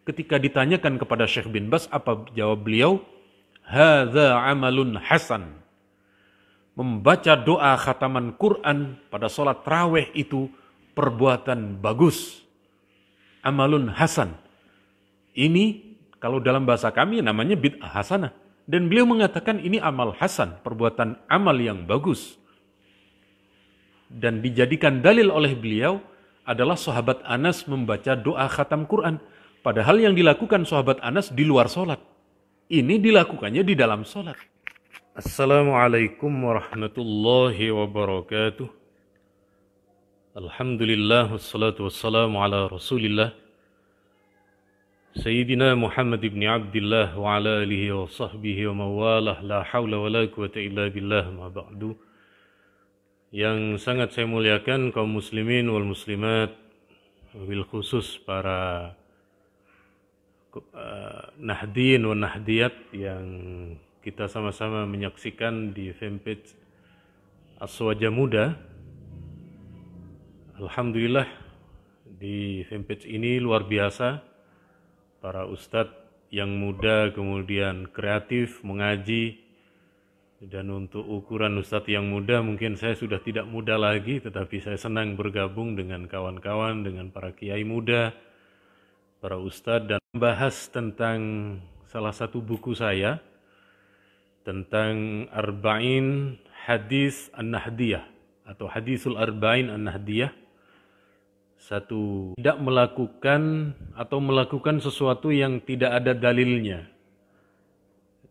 Ketika ditanyakan kepada Syekh bin Baz, apa jawab beliau? Hadza amalun hasan. Membaca doa khataman Quran pada sholat tarawih itu perbuatan bagus. Amalun hasan. Ini kalau dalam bahasa kami namanya bid'ah hasanah. Dan beliau mengatakan ini amal hasan, perbuatan amal yang bagus. Dan dijadikan dalil oleh beliau adalah sahabat Anas membaca doa khatam Quran. Padahal yang dilakukan sahabat Anas di luar sholat. Ini dilakukannya di dalam sholat. Assalamualaikum warahmatullahi wabarakatuh. Alhamdulillah wassalatu wassalamu ala rasulillah Sayyidina Muhammad ibn Abdullah wa ala alihi wa sahbihi wa mawalah la hawla wa la quwata illa billah ma ba'du. Yang sangat saya muliakan kaum muslimin wal muslimat, wabil khusus para nahdin wa nahdiyat yang kita sama-sama menyaksikan di fanpage Aswaja Muda. Alhamdulillah di fanpage ini luar biasa, para ustadz yang muda kemudian kreatif mengaji. Dan untuk ukuran ustadz yang muda mungkin saya sudah tidak muda lagi, tetapi saya senang bergabung dengan kawan-kawan, dengan para kiai muda, para ustadz, dan membahas tentang salah satu buku saya tentang Arba'in Hadis An-Nahdiyah atau Hadisul Arba'in An-Nahdiyah. Satu, tidak melakukan atau melakukan sesuatu yang tidak ada dalilnya.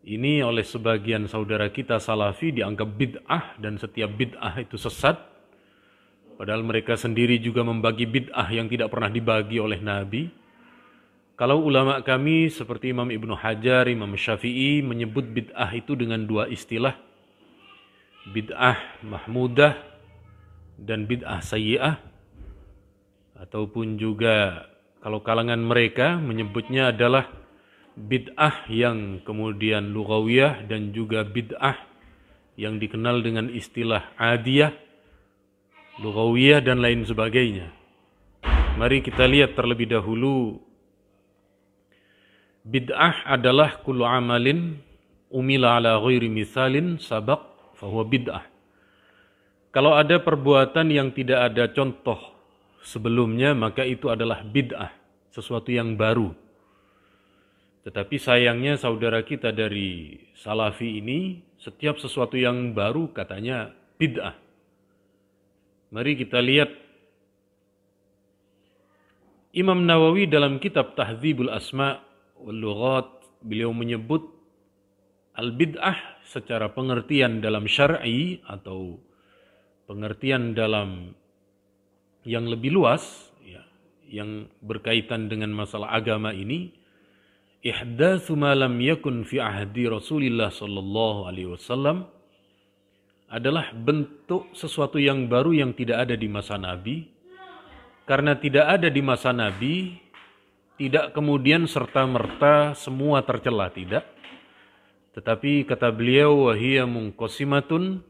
Ini oleh sebagian saudara kita Salafi dianggap bid'ah, dan setiap bid'ah itu sesat. Padahal mereka sendiri juga membagi bid'ah yang tidak pernah dibagi oleh Nabi. Kalau ulama kami seperti Imam Ibnu Hajar, Imam Syafi'i menyebut bid'ah itu dengan dua istilah. Bid'ah mahmudah dan bid'ah sayyi'ah. Ataupun juga kalau kalangan mereka menyebutnya adalah bid'ah yang kemudian lughawiyah dan juga bid'ah yang dikenal dengan istilah adiyah, lughawiyah dan lain sebagainya. Mari kita lihat terlebih dahulu. Bid'ah adalah kullu amalin umila ala ghairi misalin sabaq fahuwa bid'ah. Kalau ada perbuatan yang tidak ada contoh sebelumnya, maka itu adalah bid'ah, sesuatu yang baru. Tetapi sayangnya saudara kita dari Salafi ini, setiap sesuatu yang baru katanya bid'ah. Mari kita lihat Imam Nawawi dalam kitab Tahdzibul Asma' wal Lughat, beliau menyebut al-bid'ah secara pengertian dalam syar'i atau pengertian dalam yang lebih luas, ya, yang berkaitan dengan masalah agama ini, ihdatsu ma lam yakun fi ahdi Rasulillah sallallahu alaihi wasallam, adalah bentuk sesuatu yang baru yang tidak ada di masa Nabi. Karena tidak ada di masa Nabi, tidak kemudian serta-merta semua tercela, tidak. Tetapi kata beliau, wahiyya munqasimatun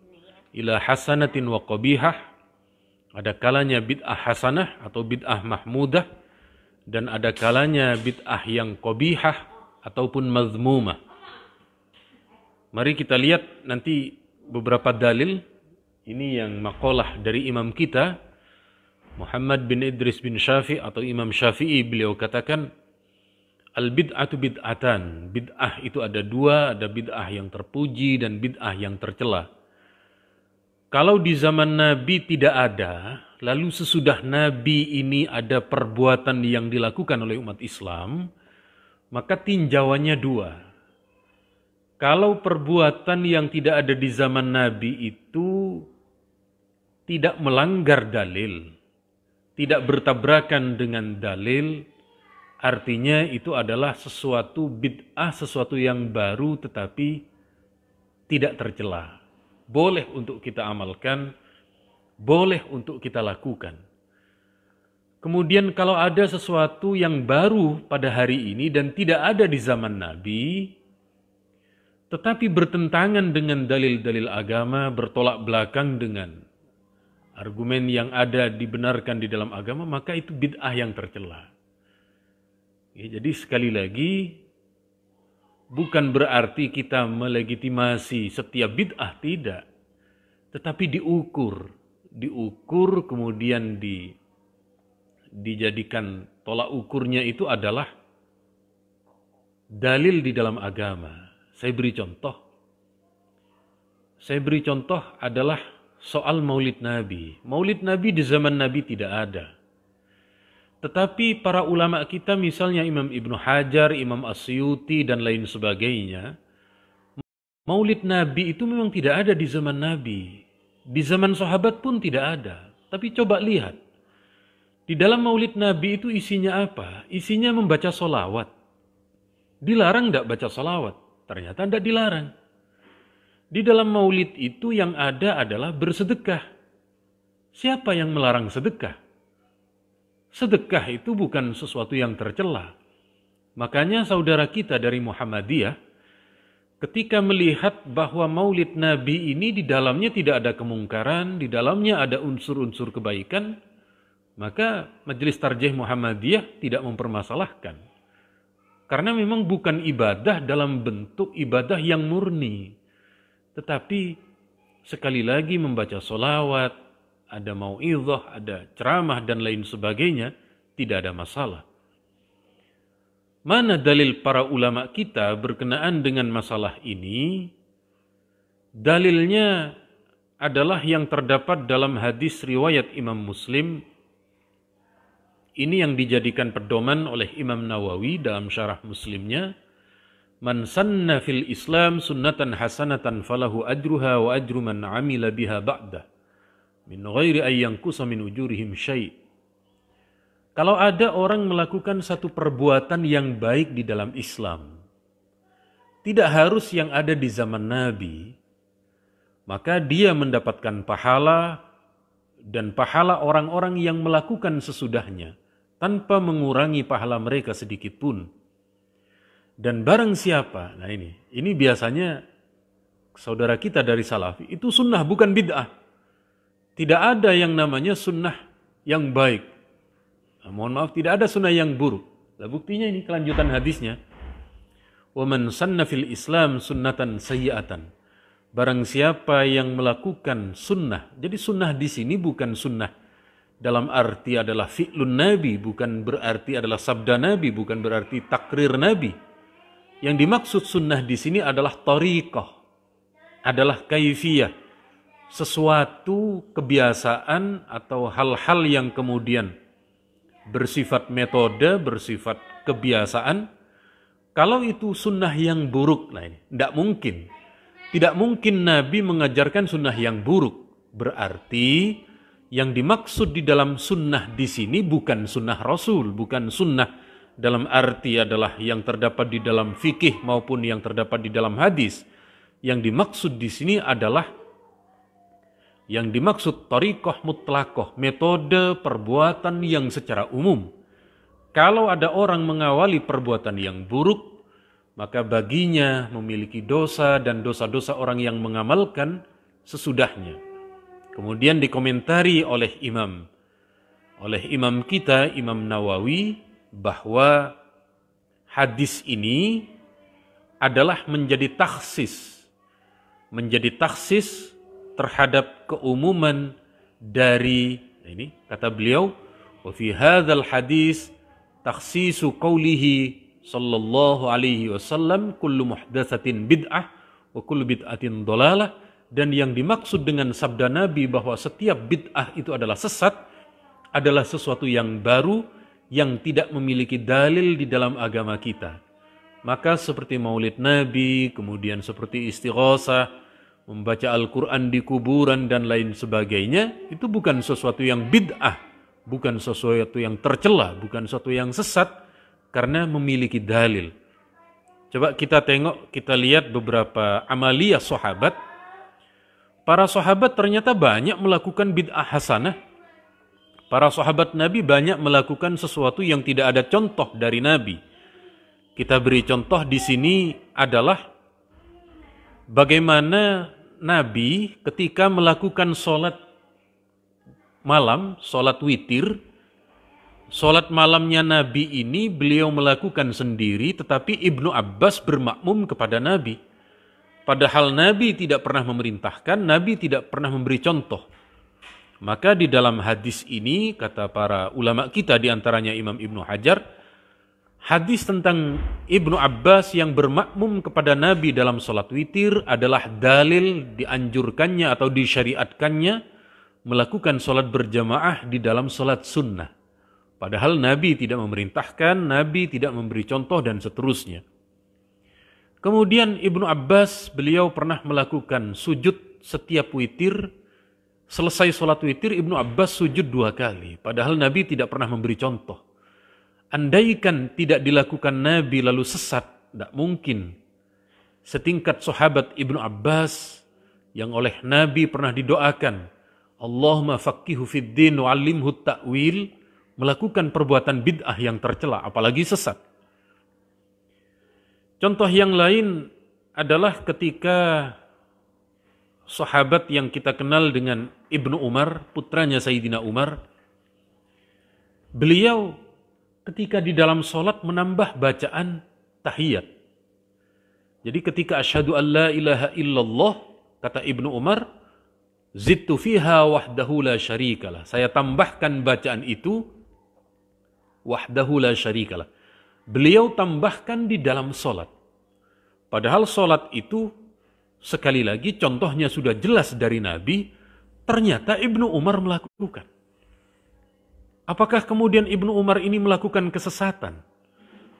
ila hasanatin wa qabihah. Ada kalanya bid'ah hasanah atau bid'ah mahmudah, dan ada kalanya bid'ah yang qabihah ataupun mazmumah. Mari kita lihat nanti beberapa dalil. Ini yang maqalah dari imam kita Muhammad bin Idris bin Syafi' atau Imam Syafi'i. Beliau katakan al-bid'atu bid'atan. Bid'ah itu ada dua, ada bid'ah yang terpuji dan bid'ah yang tercela. Kalau di zaman Nabi tidak ada, lalu sesudah Nabi ini ada perbuatan yang dilakukan oleh umat Islam, maka tinjauannya dua. Kalau perbuatan yang tidak ada di zaman Nabi itu tidak melanggar dalil, tidak bertabrakan dengan dalil, artinya itu adalah sesuatu bid'ah, sesuatu yang baru tetapi tidak tercela. Boleh untuk kita amalkan, boleh untuk kita lakukan. Kemudian kalau ada sesuatu yang baru pada hari ini dan tidak ada di zaman Nabi, tetapi bertentangan dengan dalil-dalil agama, bertolak belakang dengan argumen yang ada dibenarkan di dalam agama, maka itu bid'ah yang tercela. Ya, jadi sekali lagi, bukan berarti kita melegitimasi setiap bid'ah, tidak. Tetapi diukur kemudian dijadikan tolak ukurnya itu adalah dalil di dalam agama. Saya beri contoh adalah soal Maulid Nabi. Maulid Nabi di zaman Nabi tidak ada. Tetapi para ulama kita, misalnya Imam Ibnu Hajar, Imam Asyuti, dan lain sebagainya, Maulid Nabi itu memang tidak ada di zaman Nabi. Di zaman sahabat pun tidak ada. Tapi coba lihat, di dalam Maulid Nabi itu isinya apa? Isinya membaca solawat. Dilarang tidak baca solawat? Ternyata tidak dilarang. Di dalam Maulid itu yang ada adalah bersedekah. Siapa yang melarang sedekah? Sedekah itu bukan sesuatu yang tercela. Makanya saudara kita dari Muhammadiyah, ketika melihat bahwa Maulid Nabi ini di dalamnya tidak ada kemungkaran, di dalamnya ada unsur-unsur kebaikan, maka Majelis Tarjih Muhammadiyah tidak mempermasalahkan. Karena memang bukan ibadah dalam bentuk ibadah yang murni. Tetapi sekali lagi membaca solawat, ada mau'izah, ada ceramah dan lain sebagainya, tidak ada masalah. Mana dalil para ulama kita berkenaan dengan masalah ini? Dalilnya adalah yang terdapat dalam hadis riwayat Imam Muslim. Ini yang dijadikan pedoman oleh Imam Nawawi dalam syarah Muslimnya. Man sanna fil Islam sunnatan hasanatan falahu ajruha wa ajru man amila biha ba'dah min ghairi ayyanqusa min ujurihim syai'. Kalau ada orang melakukan satu perbuatan yang baik di dalam Islam, tidak harus yang ada di zaman Nabi, maka dia mendapatkan pahala dan pahala orang-orang yang melakukan sesudahnya tanpa mengurangi pahala mereka sedikit pun. Dan barang siapa, nah ini biasanya saudara kita dari Salafi, itu sunnah bukan bid'ah. Tidak ada yang namanya sunnah yang baik. Nah, mohon maaf, tidak ada sunnah yang buruk. Nah, buktinya ini kelanjutan hadisnya. وَمَنْ سَنَّ فِي الْإِسْلَامِ sunnatan sayyi'atan. Barang siapa yang melakukan sunnah. Jadi sunnah di sini bukan sunnah dalam arti adalah fi'lun Nabi, bukan berarti adalah sabda Nabi, bukan berarti takrir Nabi. Yang dimaksud sunnah di sini adalah thariqah, adalah kaifiyah. Sesuatu kebiasaan atau hal-hal yang kemudian bersifat metode, bersifat kebiasaan. Kalau itu sunnah yang buruk, nah ini tidak mungkin. Tidak mungkin Nabi mengajarkan sunnah yang buruk. Berarti yang dimaksud di dalam sunnah di sini bukan sunnah Rasul, bukan sunnah dalam arti adalah yang terdapat di dalam fikih maupun yang terdapat di dalam hadis. Yang dimaksud di sini adalah yang dimaksud thariqah mutlaqah, metode perbuatan yang secara umum. Kalau ada orang mengawali perbuatan yang buruk, maka baginya memiliki dosa dan dosa-dosa orang yang mengamalkan sesudahnya. Kemudian dikomentari oleh imam kita, Imam Nawawi, bahwa hadis ini adalah menjadi takhsis terhadap keumuman dari, ini kata beliau, wa fi hadzal hadis takhsisu qaulihi sallallahu alaihi wasallam kullu muhdatsatin bid'ah wa kullu bid'atin dhalalah, dan yang dimaksud dengan sabda Nabi bahwa setiap bid'ah itu adalah sesat, adalah sesuatu yang baru yang tidak memiliki dalil di dalam agama kita. Maka seperti Maulid Nabi, kemudian seperti istighosah, membaca Al-Quran di kuburan dan lain sebagainya, itu bukan sesuatu yang bid'ah, bukan sesuatu yang tercela, bukan sesuatu yang sesat, karena memiliki dalil. Coba kita tengok, kita lihat beberapa amaliyah sahabat. Para sahabat ternyata banyak melakukan bid'ah hasanah. Para sahabat Nabi banyak melakukan sesuatu yang tidak ada contoh dari Nabi. Kita beri contoh di sini adalah bagaimana Nabi ketika melakukan sholat malam, sholat witir, Sholat malamnya Nabi ini beliau melakukan sendiri, tetapi Ibnu Abbas bermakmum kepada Nabi. Padahal Nabi tidak pernah memerintahkan, Nabi tidak pernah memberi contoh. Maka di dalam hadis ini, kata para ulama kita, diantaranya Imam Ibnu Hajar, hadis tentang Ibnu Abbas yang bermakmum kepada Nabi dalam sholat witir adalah dalil dianjurkannya atau disyariatkannya melakukan sholat berjamaah di dalam sholat sunnah. Padahal Nabi tidak memerintahkan, Nabi tidak memberi contoh, dan seterusnya. Kemudian Ibnu Abbas, beliau pernah melakukan sujud setiap witir. Selesai sholat witir, Ibnu Abbas sujud 2 kali. Padahal Nabi tidak pernah memberi contoh. Andaikan tidak dilakukan Nabi lalu sesat, tidak mungkin. Setingkat sahabat Ibnu Abbas yang oleh Nabi pernah didoakan, Allahumma faqihu fid din wa 'allimhu ta'wil, melakukan perbuatan bid'ah yang tercela, apalagi sesat. Contoh yang lain adalah ketika sahabat yang kita kenal dengan Ibnu Umar, putranya Sayyidina Umar, beliau ketika di dalam sholat menambah bacaan tahiyat. Jadi ketika asyhadu an la ilaha illallah, kata Ibnu Umar, zidtu fiha wahdahu la syarikalah. Saya tambahkan bacaan itu, wahdahu la syarikalah. Beliau tambahkan di dalam sholat. Padahal sholat itu, sekali lagi contohnya sudah jelas dari Nabi, ternyata Ibnu Umar melakukan. Apakah kemudian Ibnu Umar ini melakukan kesesatan?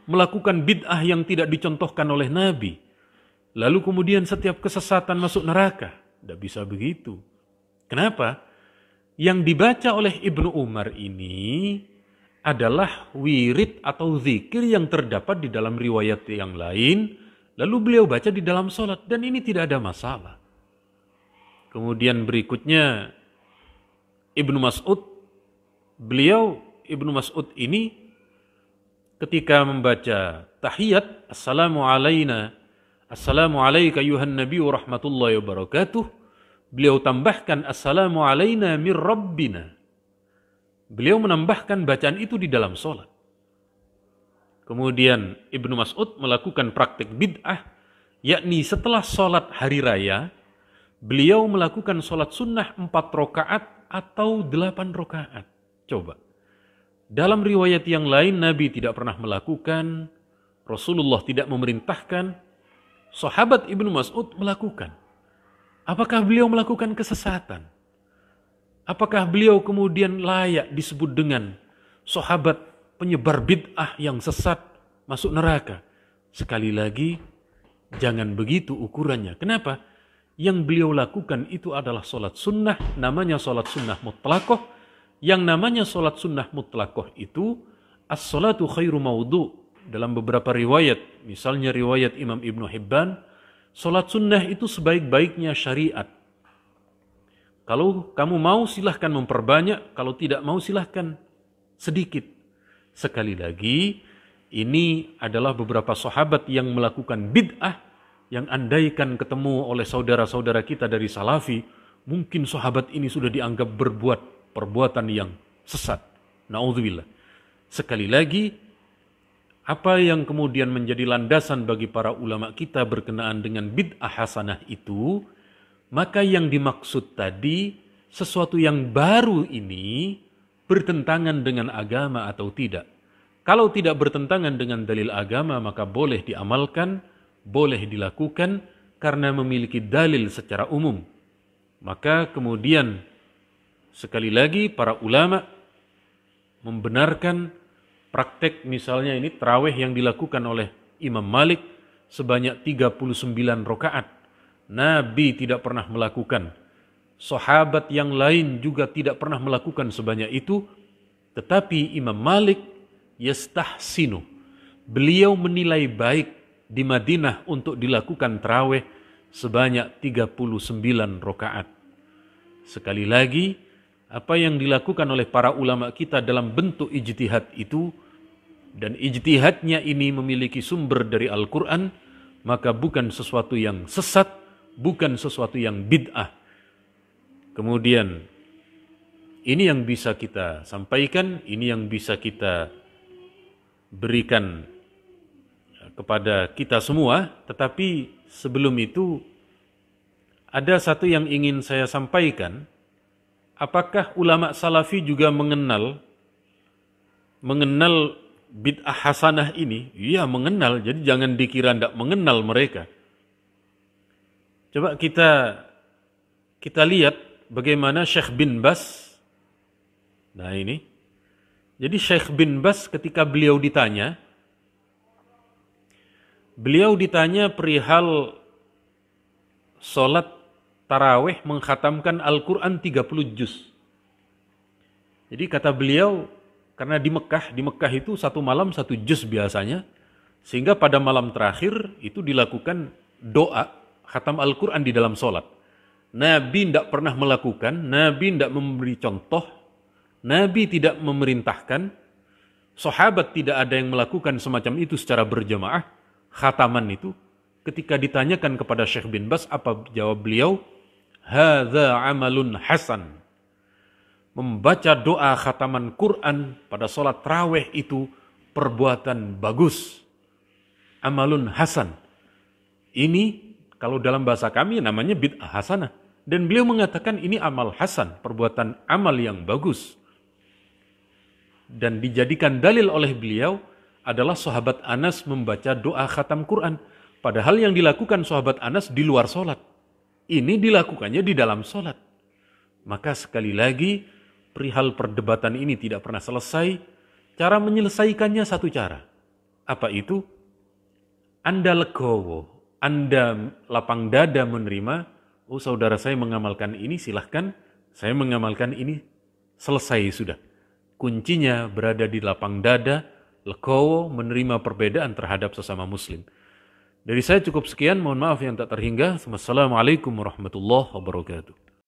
Melakukan bid'ah yang tidak dicontohkan oleh Nabi? Lalu kemudian setiap kesesatan masuk neraka? Tidak bisa begitu. Kenapa? Yang dibaca oleh Ibnu Umar ini adalah wirid atau zikir yang terdapat di dalam riwayat yang lain, lalu beliau baca di dalam sholat, dan ini tidak ada masalah. Kemudian berikutnya Ibnu Mas'ud, Ibnu Mas'ud ini ketika membaca tahiyat, Assalamu alayka ayuhan nabi wa rahmatullahi wa barakatuh, beliau tambahkan Assalamu alayna mir rabbina. Beliau menambahkan bacaan itu di dalam sholat. Kemudian Ibnu Mas'ud melakukan praktik bid'ah, yakni setelah sholat hari raya, beliau melakukan sholat sunnah 4 rakaat atau 8 rakaat. Coba. Dalam riwayat yang lain Nabi tidak pernah melakukan, Rasulullah tidak memerintahkan, sahabat Ibnu Mas'ud melakukan. Apakah beliau melakukan kesesatan? Apakah beliau kemudian layak disebut dengan sahabat penyebar bid'ah yang sesat masuk neraka? Sekali lagi, jangan begitu ukurannya. Kenapa? Yang beliau lakukan itu adalah sholat sunnah, namanya sholat sunnah mutlaqah. Yang namanya sholat sunnah mutlaqah itu, as-sholatu khairu mawdu'. Dalam beberapa riwayat, misalnya riwayat Imam Ibnu Hibban, sholat sunnah itu sebaik-baiknya syariat. Kalau kamu mau silahkan memperbanyak, kalau tidak mau silahkan sedikit. Sekali lagi, ini adalah beberapa sahabat yang melakukan bid'ah, yang andaikan ketemu oleh saudara-saudara kita dari Salafi, mungkin sahabat ini sudah dianggap berbuat perbuatan yang sesat. Na'udzubillah. Sekali lagi, apa yang kemudian menjadi landasan bagi para ulama kita berkenaan dengan bid'ah hasanah itu, maka yang dimaksud tadi, sesuatu yang baru ini bertentangan dengan agama atau tidak. Kalau tidak bertentangan dengan dalil agama, maka boleh diamalkan, boleh dilakukan, karena memiliki dalil secara umum. Maka kemudian, sekali lagi para ulama membenarkan praktek misalnya ini tarawih yang dilakukan oleh Imam Malik sebanyak 39 rakaat. Nabi tidak pernah melakukan. Sahabat yang lain juga tidak pernah melakukan sebanyak itu. Tetapi Imam Malik yastahsinu. Beliau menilai baik di Madinah untuk dilakukan tarawih sebanyak 39 rakaat. Sekali lagi, apa yang dilakukan oleh para ulama kita dalam bentuk ijtihad itu, dan ijtihadnya ini memiliki sumber dari Al-Quran, maka bukan sesuatu yang sesat, bukan sesuatu yang bid'ah. Kemudian Ini yang bisa kita sampaikan, ini yang bisa kita berikan kepada kita semua. Tetapi sebelum itu ada satu yang ingin saya sampaikan. Apakah ulama salafi juga mengenal bid'ah hasanah ini? Iya, mengenal. Jadi jangan dikira tidak mengenal mereka. Coba kita lihat bagaimana Syekh bin Bas. Nah ini. Jadi Syekh bin Bas ketika beliau ditanya perihal sholat tarawih mengkhatamkan Al-Quran 30 juz. Jadi kata beliau, karena di Mekah itu satu malam 1 juz biasanya, sehingga pada malam terakhir itu dilakukan doa khatam Al-Quran di dalam sholat. Nabi tidak pernah melakukan, Nabi tidak memberi contoh, Nabi tidak memerintahkan, sahabat tidak ada yang melakukan semacam itu secara berjamaah, khataman itu. Ketika ditanyakan kepada Syekh bin Bas, apa jawab beliau? Hadza amalun hasan. Membaca doa khataman Quran pada sholat tarawih itu perbuatan bagus. Amalun hasan. Ini kalau dalam bahasa kami namanya bid'ah hasanah. Dan beliau mengatakan ini amal hasan, perbuatan amal yang bagus. Dan dijadikan dalil oleh beliau adalah sahabat Anas membaca doa khatam Quran. Padahal yang dilakukan sahabat Anas di luar sholat. Ini dilakukannya di dalam sholat. Maka sekali lagi, perihal perdebatan ini tidak pernah selesai. Cara menyelesaikannya satu cara. Apa itu? Anda legowo, Anda lapang dada menerima, oh saudara saya mengamalkan ini, silahkan. Saya mengamalkan ini, selesai sudah. Kuncinya berada di lapang dada, legowo, menerima perbedaan terhadap sesama muslim. Dari saya cukup sekian, mohon maaf yang tak terhingga. Wassalamualaikum warahmatullahi wabarakatuh.